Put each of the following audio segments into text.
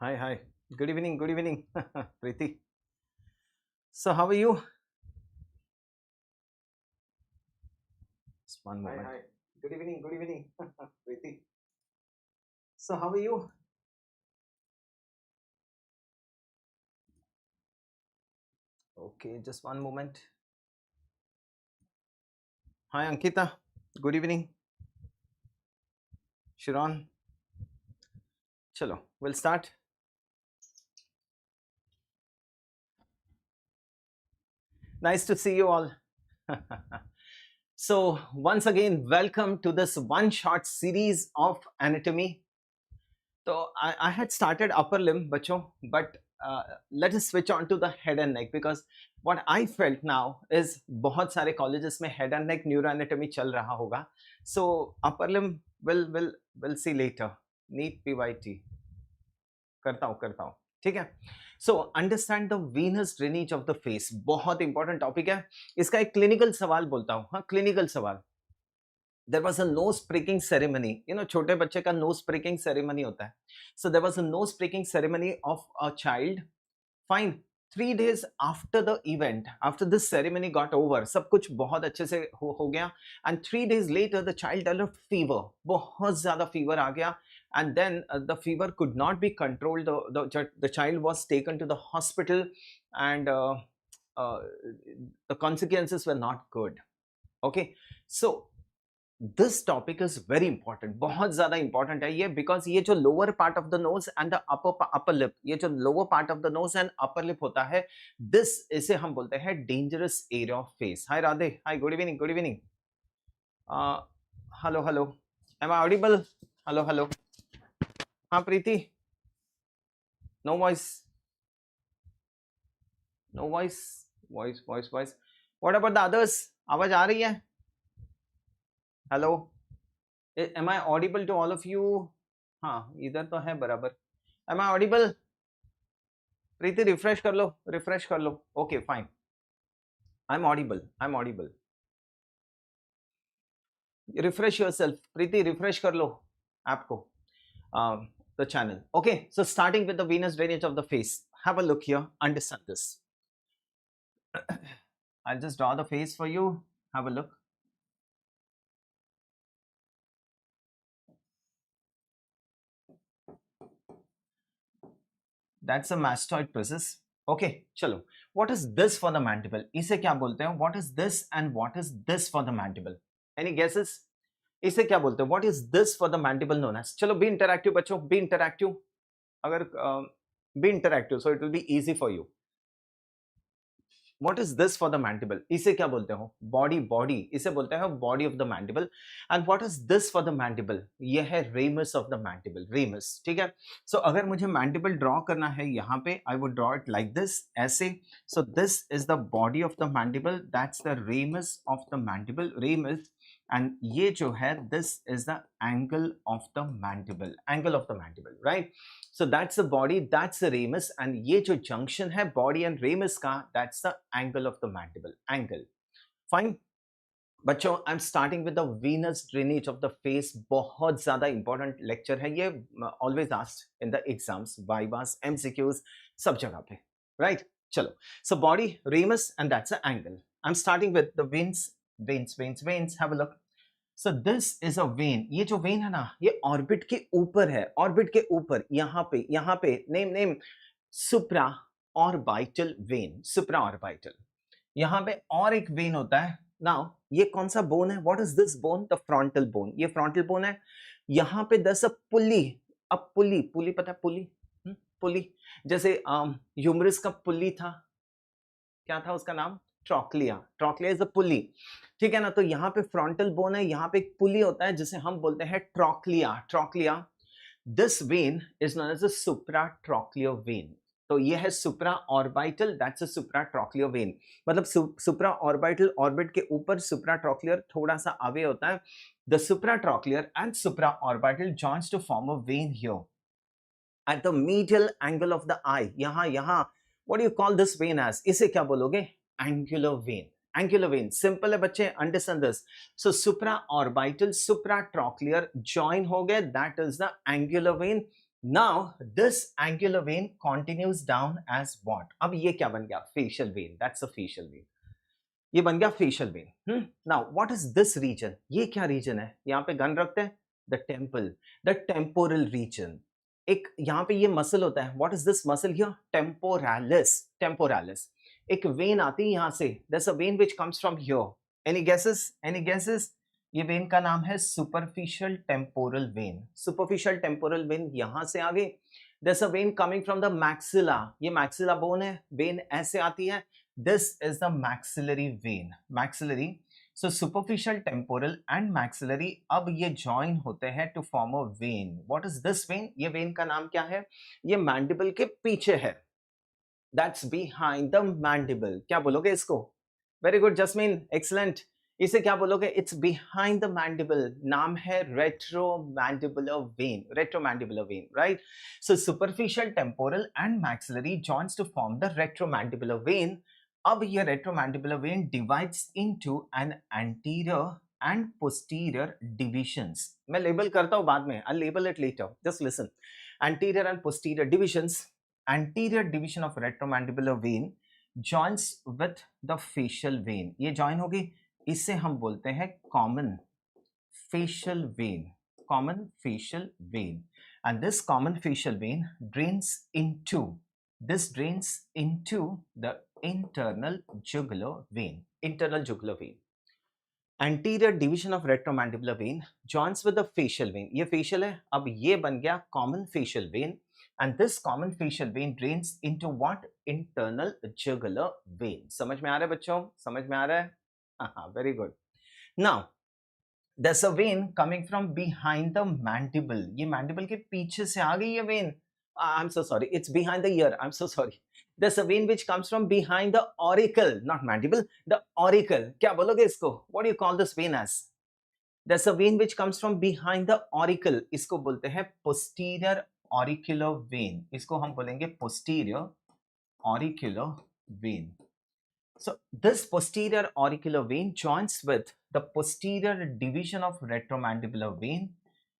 Hi, hi. Good evening, Preeti. So, how are you? Just one moment. Hi. Good evening, Preeti. So, how are you? Okay, just one moment. Hi, Ankita. Good evening. Shiron. Chalo, we'll start. Nice to see you all. So, once again, welcome to this one short series of anatomy. So, I had started upper limb, bacho, but let us switch on to the head and neck because what I felt now is बहुत सारे colleges में head and neck neuroanatomy चल रहा होगा. So, upper limb we'll see later. NEET PG. करता हूँ ठीक है. So understand the venous drainage of the face. बहुत important topic है. इसका एक clinical सवाल बोलता हूँ. हाँ, clinical सवाल. There was a nose pricking ceremony. You know, छोटे बच्चे का nose pricking ceremony होता है. So there was a nose pricking ceremony of a child. Fine. 3 days after the event, after this ceremony got over, सब कुछ बहुत अच्छे से हो गया. And 3 days later, the child developed fever. बहुत ज़्यादा fever आ गया. And then the fever could not be controlled. The child was taken to the hospital, and the consequences were not good. Okay, so this topic is very important. बहुत ज़्यादा important है ये, because ये जो lower part of the nose and the upper lip, ये जो lower part of the nose and upper lip होता है, this इसे हम बोलते हैं dangerous area of face. Hi Radhe. Hi, good evening. Hello. Am I audible? Hello. हाँ प्रीति. No voice. Voice. What about the others? आवाज आ रही है? Hello. Am I audible to all of you? हाँ, इधर तो है बराबर. Am I audible? Preeti refresh कर लो. Okay, fine. I'm audible. Refresh yourself. Preeti refresh कर लो app को. The channel. Okay, so starting with the venous drainage of the face. Have a look here. Understand this. I'll just draw the face for you. Have a look. That's a mastoid process. Okay, chalo. What is this for the mandible? इसे क्या बोलते हैं? What is this and what is this for the mandible? Any guesses? इसे क्या बोलते हैं? What is this for the mandible known as? चलो, be interactive बच्चों. Be interactive. अगर be interactive, so it will be easy for you. What is this for the mandible? इसे क्या बोलते हो? Body. इसे बोलते हैं body of the mandible. And what is this for the mandible? ये है ramus of the mandible. Ramus, ठीक है? So अगर मुझे mandible draw करना है यहाँ पे, I would draw it like this, ऐसे. So this is the body of the mandible. That's the ramus of the mandible. Ramus. And ये जो है, this is the angle of the mandible. Angle of the mandible, right? So that's the body, that's the ramus, and ये जो junction है body and ramus का, that's the angle of the mandible. Angle. Fine. बच्चों, I'm starting with the venous drainage of the face. बहुत ज़्यादा important lecture है ये. Always asked in the exams, vivas, MCQs, सब जगह पे. Right? चलो. So body, ramus, and that's the angle. I'm starting with the veins. Have a look. So this is a vein. ये जो vein है ना, ये orbit के ऊपर है. Orbit के ऊपर, यहाँ पे name supra-orbital vein. Supra-orbital. यहाँ पे और एक vein होता है. Now ये कौन सा bone है? What is this bone? The frontal bone. ये frontal bone है. यहाँ पे there's a pulley. A pulley पता है pulley? Pulley. जैसे ह्यूमरस का पुल्ली था. क्या था उसका नाम? ट्रॉक्लिया इज द पुली. ठीक है ना? तो यहाँ पे फ्रंटल बोन है, यहाँ पे एक पुली होता है जिसे हम बोलते हैं trochlea. This vein is known as the supratrochlear vein. तो ये है supraorbital, that's a supratrochlear vein. मतलब सुप्रा ऑर्बिटल, ऑर्बिट के ऊपर, सुप्राट्रॉक्लियर थोड़ा सा आगे होता है. The supratrochlear and supraorbital joins to form a vein here at the medial angle of the eye. यहाँ what do you call this vein as? इसे क्या बोलोगे? Angular vein. Simple है बच्चे, understand this. So supraorbital, supratrochlear join हो गए, that is the angular vein. Now this angular vein continues down as what? अब ये क्या बन गया? Facial vein. That's a facial vein. ये बन गया facial vein. Now what is this region? ये क्या region है? यहाँ पे गन रखते हैं. The temple, the temporal region. एक यहाँ पे ये मसल होता है. What is this muscle here? Temporalis. Temporalis. एक वेन आती है यहाँ से. There's a vein which comes from here. Any guesses? Any guesses? ये वेन का नाम है superficial temporal vein. Superficial temporal vein यहाँ से आ गई. There's a vein coming from the maxilla. ये maxilla bone है. Vein ऐसे आती है. This is the maxillary vein. Maxillary. So superficial temporal and maxillary अब ये join होते हैं to form a vein. What is this vein? ये vein का नाम क्या है? ये mandible के पीछे है. That's behind the mandible. क्या बोलोगे इसको? Very good, Jasmine. Excellent. इसे क्या बोलोगे? It's behind the mandible. नाम है retromandibular vein. Retromandibular vein, right? So superficial temporal and maxillary joins to form the retromandibular vein. अब ये retromandibular vein divides into an anterior and posterior divisions. मैं label करता हूँ बाद में. I'll label it later. Just listen. Anterior and posterior divisions. Anterior division of retromandibular vein joins with the facial vein. ये join होगी. इसे हम बोलते हैं common facial vein. Common facial vein. And this common facial vein drains into the internal jugular vein. Internal jugular vein. Anterior division of retromandibular vein joins with the facial vein. ये facial है. अब ये बन गया common facial vein. And this common facial vein drains into what? Internal jugular vein. समझ में आ रहा है बच्चों? समझ में आ रहा है? Very good. Now, there's a vein coming from behind the mandible. ये mandible के पीछे से आ गई ये vein. I'm so sorry. It's behind the ear. I'm so sorry. There's a vein which comes from behind the auricle, not mandible. The auricle. क्या बोलोगे इसको? What do you call this vein as? There's a vein which comes from behind the auricle. इसको बोलते हैं posterior auricular vein. इसको हम बोलेंगे posterior auricular vein. So this posterior auricular vein joins with the posterior division of retromandibular vein.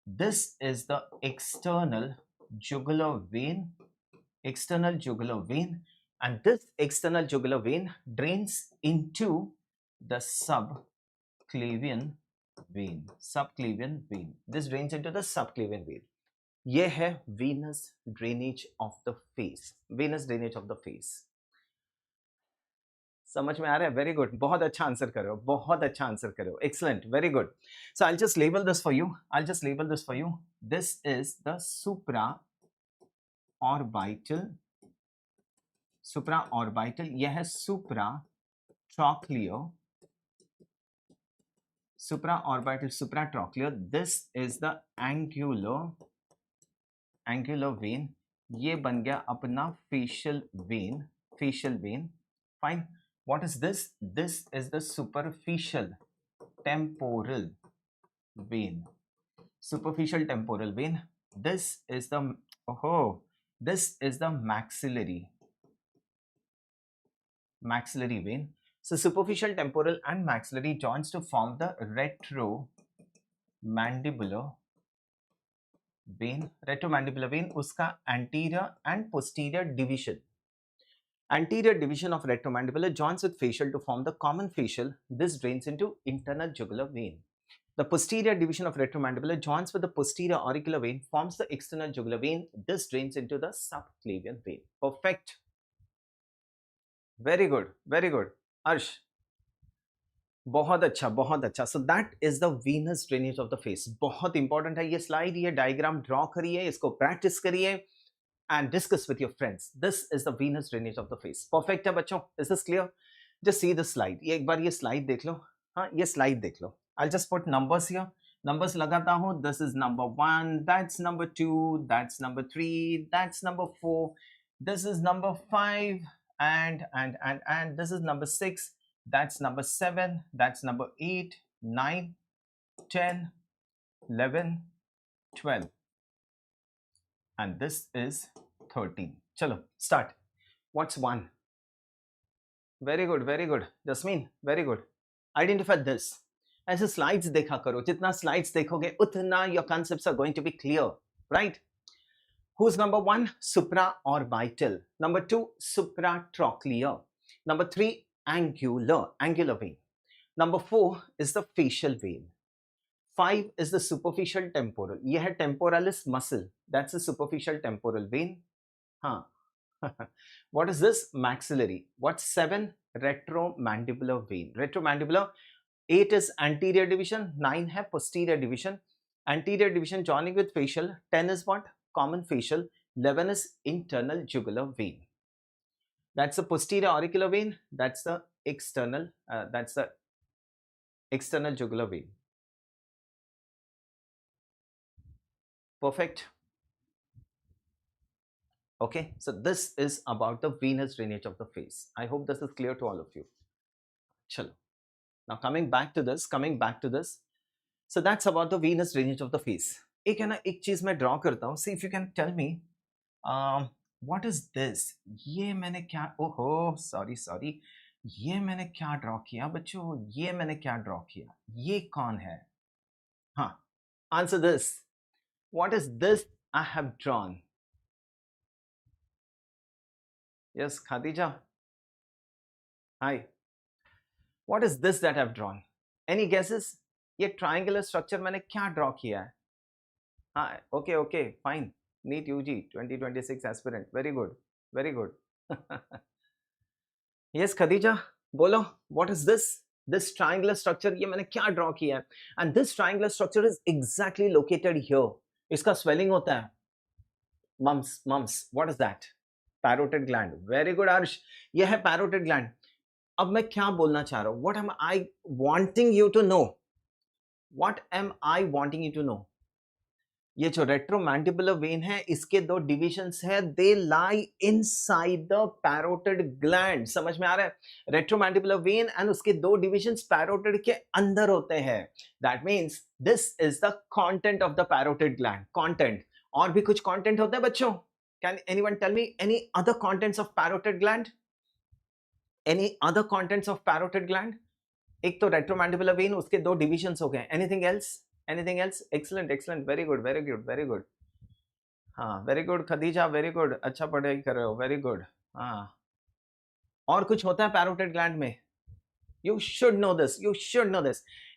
This is the external jugular vein. External jugular vein. And this external jugular vein drains into the subclavian vein. Subclavian vein. This drains into the subclavian vein. ये है venous drainage of the face. Venous drainage of the face. समझ में आ रहा है? Very good. बहुत अच्छा answer कर रहे हो. बहुत अच्छा आंसर कर रहे हो. Excellent. Very good. So I just label this for you. I just label this for you. This is the supra-orbital. Supra-orbital. यह है supra-trochlear. Supra-orbital, supra-trochlear. This is the angular vein. ये बन गया अपना facial vein. Facial vein. Fine. What is this? This is the superficial temporal vein. Superficial temporal vein. This is the maxillary vein. So superficial temporal and maxillary joins to form the retromandibular vein. Retromandibular vein उसका anterior and posterior division. Anterior division of retromandibular joins with facial to form the common facial. This drains into internal jugular vein. The posterior division of retromandibular joins with the posterior auricular vein, forms the external jugular vein. This drains into the subclavian vein. Perfect. Very good. Very good. Arsh. बहुत अच्छा, बहुत अच्छा. So that is the venous drainage of the face. बहुत important है ये slide, ये diagram draw करिए, इसको practice करिए. And discuss with your friends. This is the venous drainage of the face. Perfect है बच्चों. Is this clear? Just see the slide. ये एक बार ये slide देख लो. हाँ, ये slide देख लो. I'll just put numbers here. Numbers लगाता हूँ. This is number 1. That's number 2. That's number 3. That's number 4. This is number 5. And this is number 6. That's number 7. That's number 8, 9, 10, 11, 12. And this is 13. Chalo, start. What's 1? Very good, very good. Jasmine, very good. Identify this. ऐसे slides देखा करो. जितना slides देखोगे, उतना your concepts are going to be clear, right? Who's number 1? Supra-orbital. Number 2, supratrochlear. Number 3, angular vein. Number 4 is the facial vein. 5 is the superficial temporal. ये है temporalis muscle. That's the superficial temporal vein. Huh. What is this? Maxillary. What's 7? Retromandibular vein. Retromandibular. 8 is anterior division. 9 है posterior division. Anterior division joining with facial. 10 is what? Common facial. 11 is internal jugular vein. That's the posterior auricular vein. That's the external jugular vein. Perfect. Okay, so this is about the venous drainage of the face. I hope this is clear to all of you. Chalo. Now coming back to this. So that's about the venous drainage of the face. एक चीज मैं draw करता हूँ. See if you can tell me what is this? ये मैंने क्या, ओहो sorry ये मैंने क्या ड्रॉ किया बच्चों? ये मैंने क्या ड्रॉ किया? ये कौन है? हाँ, answer this. What is this I have drawn? Yes, Khadija. Hi. What is this that I've drawn? Any guesses? ये triangular structure मैंने क्या ड्रॉ किया है? हाँ, okay, fine. NEET UG 2026 aspirant. Very good. Yes, Khadija, बोलो. What is this? This triangular structure ये मैंने क्या ड्रॉ किया है? And this triangular structure is exactly located here. इसका swelling होता है. Mumps. What is that? Parotid gland. Very good, Arsh. ये है parotid gland. अब मैं क्या बोलना चाह रहा हूँ? What am I wanting you to know? ये जो retromandibular vein है, इसके 2 divisions है. They lie inside the parotid gland. समझ में आ रहा है? Retromandibular vein and उसके 2 divisions parotid के अंदर होते हैं. That means this is the content of the parotid gland. Content. और भी कुछ content होता है बच्चों? Can anyone tell me any other contents of parotid gland? Any other contents of parotid gland? एक तो retromandibular vein, उसके 2 divisions हो गए. Anything else? Excellent. Very good. हाँ, very good Khadija, very good. अच्छा पढ़ाई कर रहे हो. Very good. हाँ. और कुछ होता है parotid gland में? You should know this.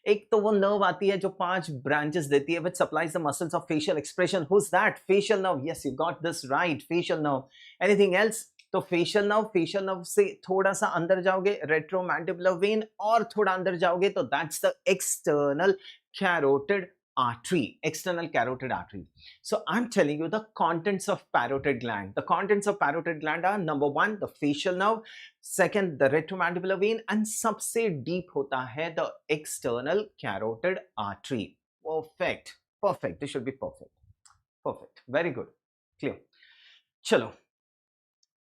एक तो वो nerve आती है जो 5 branches देती है, which supplies the muscles of facial expression. Who's that? Facial nerve. Yes, you got this right. Facial nerve. Anything else? तो facial nerve से थोड़ा सा अंदर जाओगे, retromandibular vein, और थोड़ा अंदर जाओगे तो that's the external carotid artery. So I'm telling you the contents of parotid gland. The contents of parotid gland are: number 1, the facial nerve; second, the retromandibular vein; and सबसे deep होता है the external carotid artery. Perfect. This should be perfect. Very good. Clear. चलो,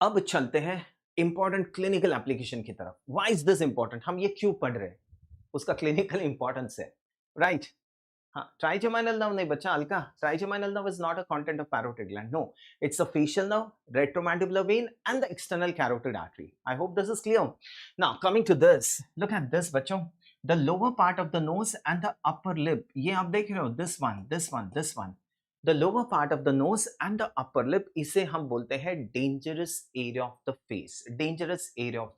अब चलते हैं important clinical application की तरफ. Why is this important? हम ये क्यों पढ़ रहे हैं? उसका clinical importance है. Right? हाँ, trigeminal nerve नहीं बच्चा, Alka. Trigeminal nerve is not a content of parotid gland. No, it's the facial nerve, retromandibular vein, and the external carotid artery. I hope this is clear. Now, coming to this, look at this, बच्चों. The lower part of the nose and the upper lip. ये आप देख रहे हो? This one. The lower part of the nose and the upper lip, इसे हम बोलते हैं dangerous area of the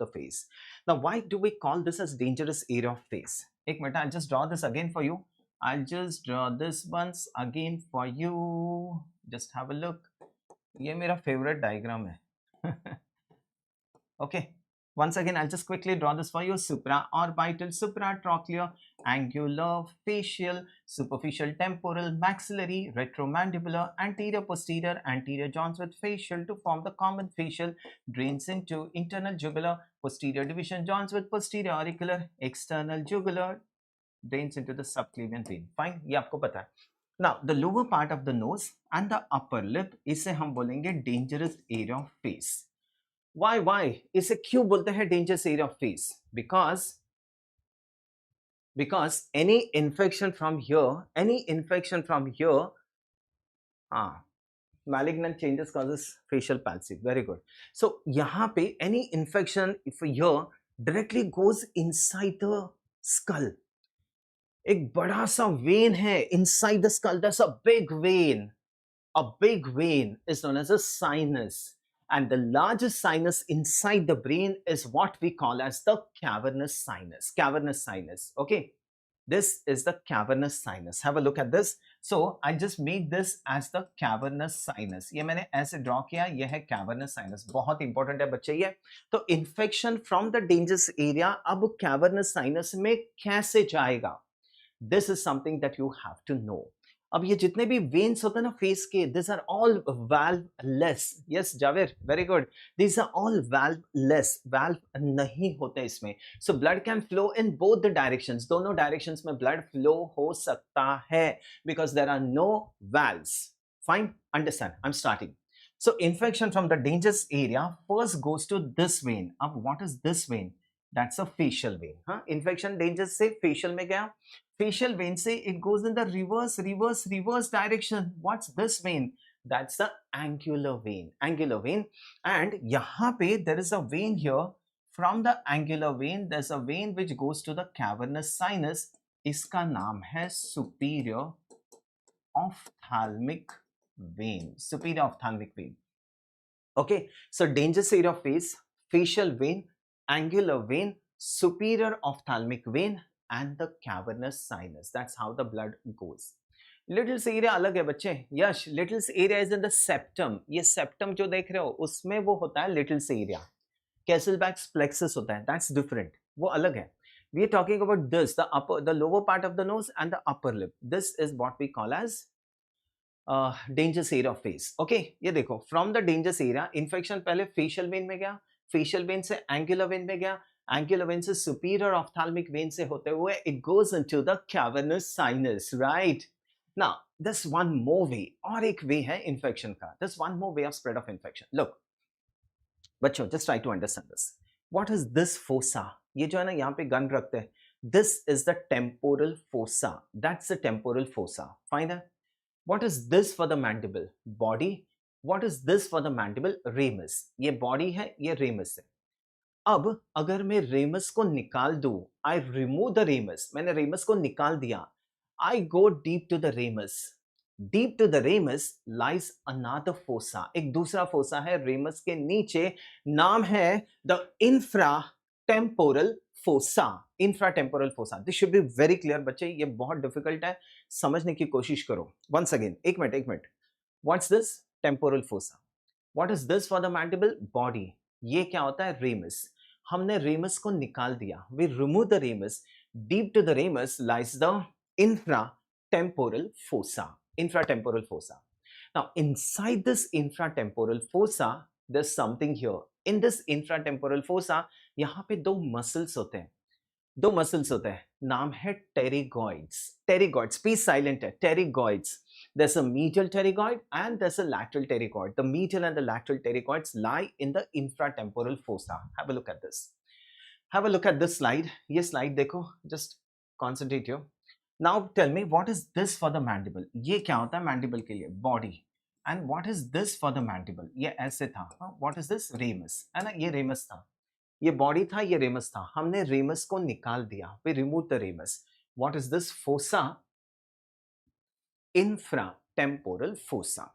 face. Now, why do we call this as dangerous area of face? एक minute, I'll just draw this again for you. I'll just draw this once again for you. Just have a look. ये मेरा favorite diagram है. Okay. Once again, I'll just quickly draw this for you. Supra-orbital, supratrochlear, angular, facial, superficial temporal, maxillary, retromandibular, anterior joins with facial to form the common facial, drains into internal jugular, posterior division joins with posterior auricular, external jugular, drains into the subclavian vein. Fine, ये आपको पता है. Now, the lower part of the nose and the upper lip, इसे हम बोलेंगे dangerous area of face. Why? इसे क्यों बोलते हैं dangerous area of face? Because any infection from here, malignant changes causes facial palsy. Very good. So यहाँ पे any infection if here directly goes inside the skull. एक बड़ा सा vein है inside the skull. That's a big vein. A big vein is known as a sinus, and the largest sinus inside the brain is what we call as the cavernous sinus. Cavernous sinus. Okay, this is the cavernous sinus. Have a look at this. So I just made this as the cavernous sinus. ये मैंने ऐसे draw किया, ये है cavernous sinus. बहुत important है बच्चे ये. तो infection from the dangerous area अब cavernous sinus में कैसे जाएगा? This is something that you have to know. अब ये जितने भी वेन्स होते हैं ना फेस के, this are all valveless. Yes Javer, very good. This are all valveless. Valve नहीं होते इसमें. So blood can flow in both the directions. दोनों डायरेक्शंस में ब्लड फ्लो हो सकता है because there are no valves. Fine, understand. I am starting. So infection from the dangerous area first goes to this vein. अब what is this vein? That's a facial vein. Infection dangerous से facial में गया. Facial vein से it goes in the reverse direction. What's this vein? That's the angular vein. Angular vein. And यहाँ पे there is a vein here. From the angular vein, there's a vein which goes to the cavernous sinus. इसका नाम है superior ophthalmic vein. Superior ophthalmic vein. Okay, so dangerous area of face, facial vein, angular vein, superior ophthalmic vein and the cavernous sinus. That's how the blood goes. Little's area अलग है बच्चे. यश, little's area is in the septum. ये septum जो देख रहे हो उसमें वो होता है little's area. Kesselbach's plexus होता है. That's different. वो अलग है. We are talking about this, the lower part of the nose and the upper lip. This is what we call as dangerous area of face. Okay, ये देखो, from the dangerous area infection पहले facial vein में गया, facial vein से angular vein में गया, angular vein से superior ophthalmic vein से होते हुए it goes into the cavernous sinus, right? Now there's one more way, और एक way है infection का. There's one more way of spread of infection. Look बच्चों, just try to understand this. What is this fossa? ये जो है ना यहाँ पे गन रखते हैं, this is the temporal fossa. That's the temporal fossa. Fine है? What is this for the mandible? Body. What is this for the mandible? Ramus. ये body है, ये ramus है. अब अगर मैं ramus को निकाल दूं, I remove the ramus. मैंने ramus को निकाल दिया. I go deep to the ramus. Deep to the ramus lies another fossa. एक दूसरा fossa है ramus के नीचे. नाम है the infratemporal fossa. Infratemporal fossa. This should be very clear बच्चे. ये बहुत difficult है, समझने की कोशिश करो. Once again, एक minute. What's this? Temporal fossa. What is this for the mandible? Body. ये क्या होता है? Ramus. हमने ramus को निकाल दिया. We remove the ramus. Deep to the ramus lies the infratemporal fossa. Infratemporal fossa. Now inside this infratemporal fossa, there's something here. In this infratemporal fossa, यहाँ पे दो muscles होते हैं. दो मसल्स होते हैं, नाम है pterygoids. Pterygoids, P silent है, pterygoids. There's a medial pterygoid and there's a lateral pterygoid. The medial and the lateral pterygoids lie in the infratemporal fossa. Have a look at this. Have a look at this slide. ये slide देखो, just concentrate here. Now tell me, what is this for the mandible? ये क्या होता है mandible के लिए? Body. And what is this for the mandible? ये ऐसे था. What is this? Ramus. है ना, ये ramus था. ये बॉडी था, ये रेमस था. हमने रेमस को निकाल दिया. We remove the ramus. What is this fossa? Infratemporal fossa.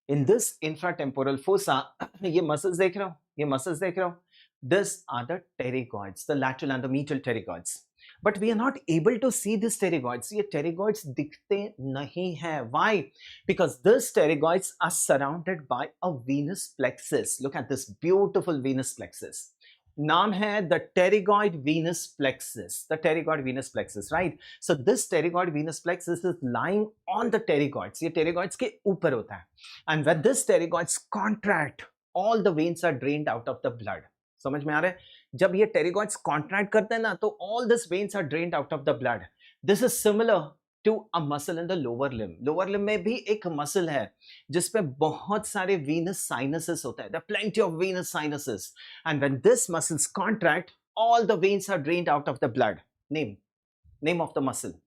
In this infratemporal fossa, ये मसल्स देख रहे हो, ये मसल्स देख रहे हो. These are the pterygoids, the lateral and the medial pterygoids. But we are not able to see these pterygoids. ये pterygoids दिखते नहीं हैं. Why? Because these pterygoids are surrounded by a venous plexus. Look at this beautiful venous plexus. नाम है the pterygoid venous plexus. The pterygoid venous plexus, right? So this pterygoid venous plexus is lying on the pterygoids. ये pterygoids के ऊपर होता है. And when this pterygoids contract, all the veins are drained out of the blood. समझ में आ रहा है? जब ये pterygoids contract करते हैं ना, तो all these veins are drained out of the blood. This is similar to a muscle in the lower limb. Lower limb में भी एक muscle है जिसपे बहुत सारे venous sinuses होते हैं. There are plenty of venous sinuses. And when this muscles contract, all the veins are drained out of the blood. Name of the muscle.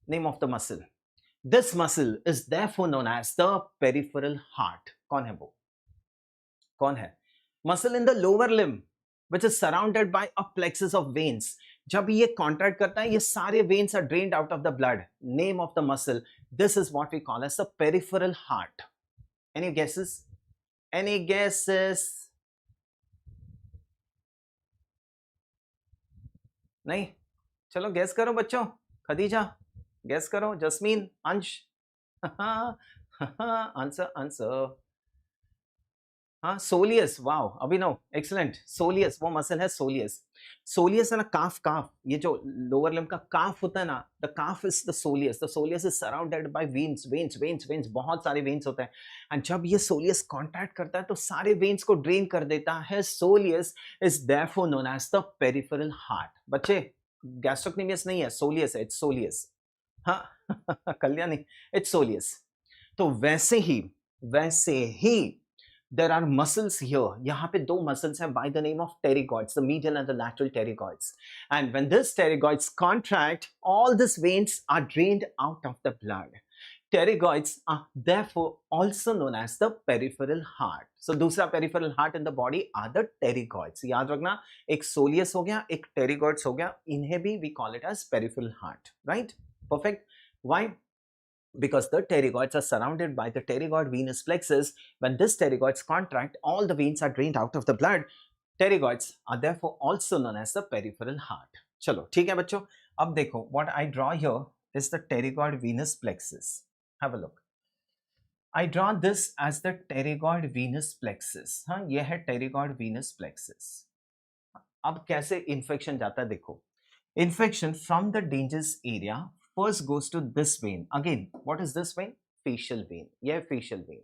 Name of the muscle. This muscle is therefore known as the peripheral heart. कौन है वो? कौन है? Muscle in the lower limb, which is surrounded by a plexus of veins. जब ये contract करता है, ये सारे veins are drained out of the blood. Name of the muscle, This is what we call as the peripheral heart. Any guesses? Any guesses? नहीं? चलो gas करो बच्चों. खदीजा, गैस करो. जस्मीन, अंश. आंसर. हाँ, सोलियस. वाओ, अभिनव, एक्सलेंट. सोलियस, वो muscle है soleus. Soleus है ना, काफ. ये जो लोअर लिम्ब का काफ होता है ना, the calf is the soleus. The soleus is surrounded by veins. बहुत सारे वेन्स होते हैं. एंड जब ये सोलियस कॉन्टैक्ट करता है तो सारे वेन्स को ड्रेन कर देता है. Soleus is therefore known as the peripheral heart. बच्चे, गैस्ट्रोक्नीमियस नहीं है, सोलियस है. It's soleus. हाँ, कल्याणी, इट्स सोलियस. तो वैसे ही there are muscles here. यहाँ पे दो muscles हैं by the name of pterygoids, the medial and the lateral pterygoids. And when this pterygoids contract, all these veins are drained out of the blood. Pterygoids are therefore also known as the peripheral heart. So दूसरा peripheral heart in the body are the pterygoids. याद रखना, एक soleus हो गया, एक pterygoids हो गया. इन्हें भी we call it as peripheral heart. Right? Perfect. Why? Because the pterygoids are surrounded by the pterygoid venous plexus. When this pterygoids contract, all the veins are drained out of the blood. Pterygoids are therefore also known as the peripheral heart. चलो ठीक है बच्चों. अब देखो, what I draw here is the pterygoid venous plexus. Have a look. I draw this as the pterygoid venous plexus. हाँ, ये है pterygoid venous plexus. अब कैसे infection जाता है देखो. Infection from the dangerous area first goes to this vein. Again, what is this vein? Facial vein. Yeah, facial vein.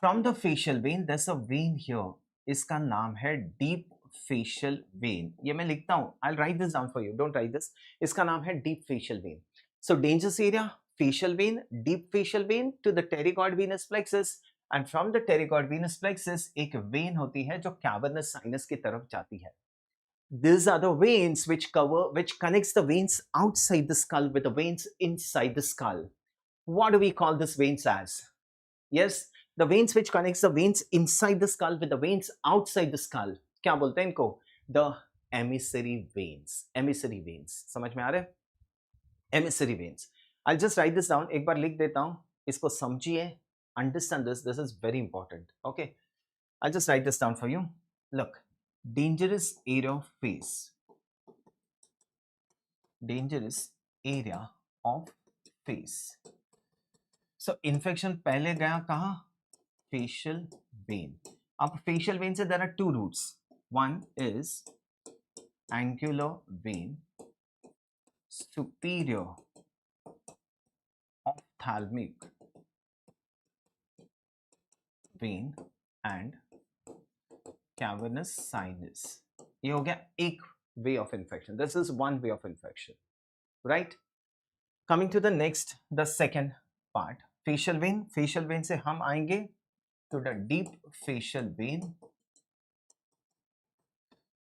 From the facial vein, there's a vein here. इसका नाम है deep facial vein. ये मैं लिखता हूँ. I'll write this down for you. Don't write this. इसका नाम है deep facial vein. So dangerous area, facial vein, deep facial vein to the pterygoid venous plexus. And from the pterygoid venous plexus, एक vein होती है जो cavernous sinus की तरफ जाती है. These are the veins which connects the veins outside the skull with the veins inside the skull. What do we call these veins as? Yes, the veins which connects the veins inside the skull with the veins outside the skull. क्या बोलते हैं इनको? The emissary veins. Emissary veins. समझ में आ रहा है? Emissary veins. I'll just write this down. एक बार लिख देता हूँ. इसको समझिए. Understand this. This is very important. Okay. I'll just write this down for you. Look. Dangerous area of face. Dangerous area of face. So infection पहले गया कहाँ? Facial vein. अब facial vein से there are two routes. One is angular vein, superior ophthalmic vein and cavernous sinus. ये हो गया एक way of infection. This is one way of infection, right? Coming to the next, the second part, facial vein. Facial vein से हम आएंगे to the deep facial vein,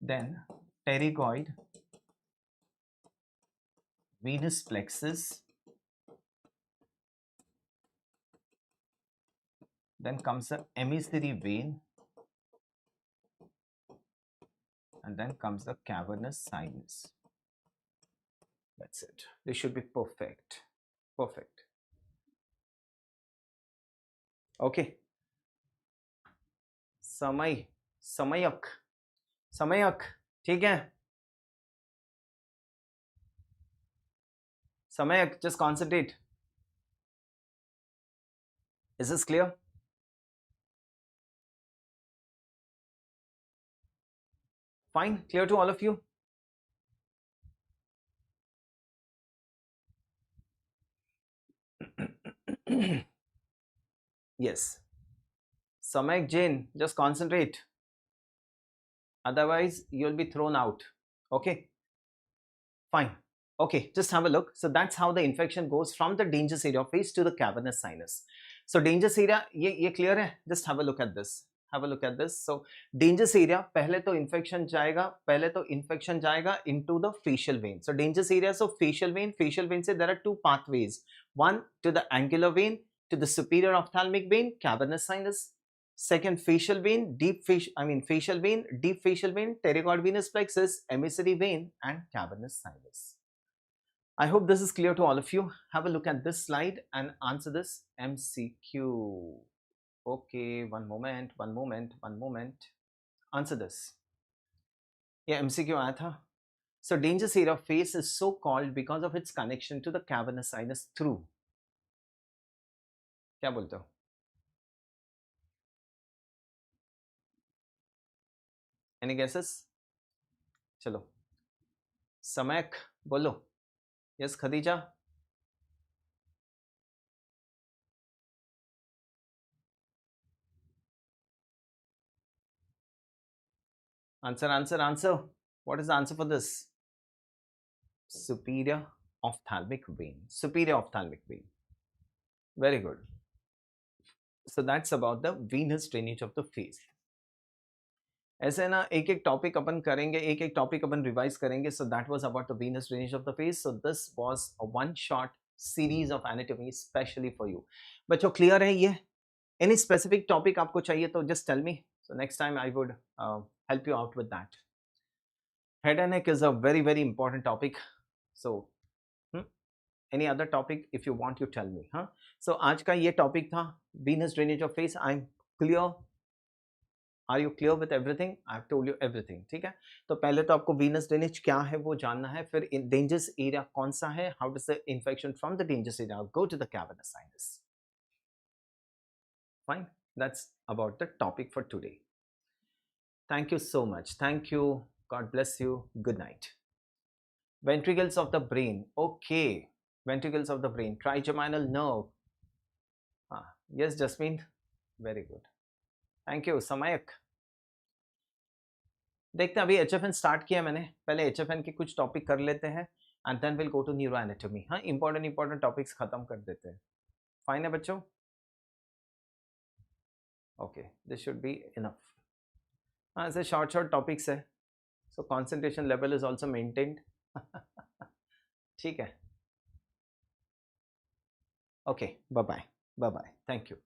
then pterygoid venous plexus, then comes the emissary vein, and then comes the cavernous sinus. That's it. This should be perfect. Perfect. Okay. समयक. ठीक है. समयक, just concentrate. Is this clear? Fine, clear to all of you? Yes. Samek Jain, just concentrate. Otherwise, you'll be thrown out. Okay? Fine. Okay, just have a look. So that's how the infection goes from the dangerous area of face to the cavernous sinus. So dangerous area, ये clear है? Just have a look at this. Have a look at this. So dangerous area, पहले तो infection जाएगा into the facial vein. So dangerous area, so facial vein से there are two pathways. One to the angular vein, to the superior ophthalmic vein, cavernous sinus. Second, facial vein, facial vein, deep facial vein, pterygoid venous plexus, emissary vein, and cavernous sinus. I hope this is clear to all of you. Have a look at this slide and answer this MCQ. Okay, one moment. Answer this. Yeah, MCQ आया था. So dangerous area of face is so called because of its connection to the cavernous sinus through. क्या बोलते हो? Any guesses? चलो. समयक बोलो. Yes, Khadija. Answer. What is the answer for this? Superior ophthalmic vein. Superior ophthalmic vein. Very good. So that's about the venous drainage of the face. ऐसे ना एक एक टॉपिक अपन करेंगे, एक एक टॉपिक अपन रिवाइज करेंगे. So that was about the venous drainage of the face. So this was a one short series of anatomy specially for you. बच्चों clear है ये? Any specific topic आपको चाहिए तो just tell me. So next time I would help you out with that. Head and neck is a very very important topic. So any other topic if you want you tell me. So आज का ये topic था venous drainage of face. I'm clear. Are you clear with everything? I've told you everything. ठीक है. तो पहले तो आपको venous drainage क्या है वो जानना है. फिर dangerous area कौन सा है? How does the infection from the dangerous area go to the cavernous sinus? Fine. That's about the topic for today. Thank you so much. Thank you. God bless you. Good night. Ventricles of the brain. Okay. Ventricles of the brain. Trigeminal nerve. Yes, Jasmine. Very good. Thank you. Samayak. देखते हैं. अभी HFN start किया मैंने. पहले HFN के कुछ topic कर लेते हैं and then we'll go to neuroanatomy. हाँ, इंपॉर्टेंट टॉपिक्स खत्म कर देते हैं. फाइन है बच्चों? Okay, this should be enough. हाँ, ऐसे शॉर्ट टॉपिक्स है. So concentration level is also maintained. ठीक है. Okay, bye bye. Thank you.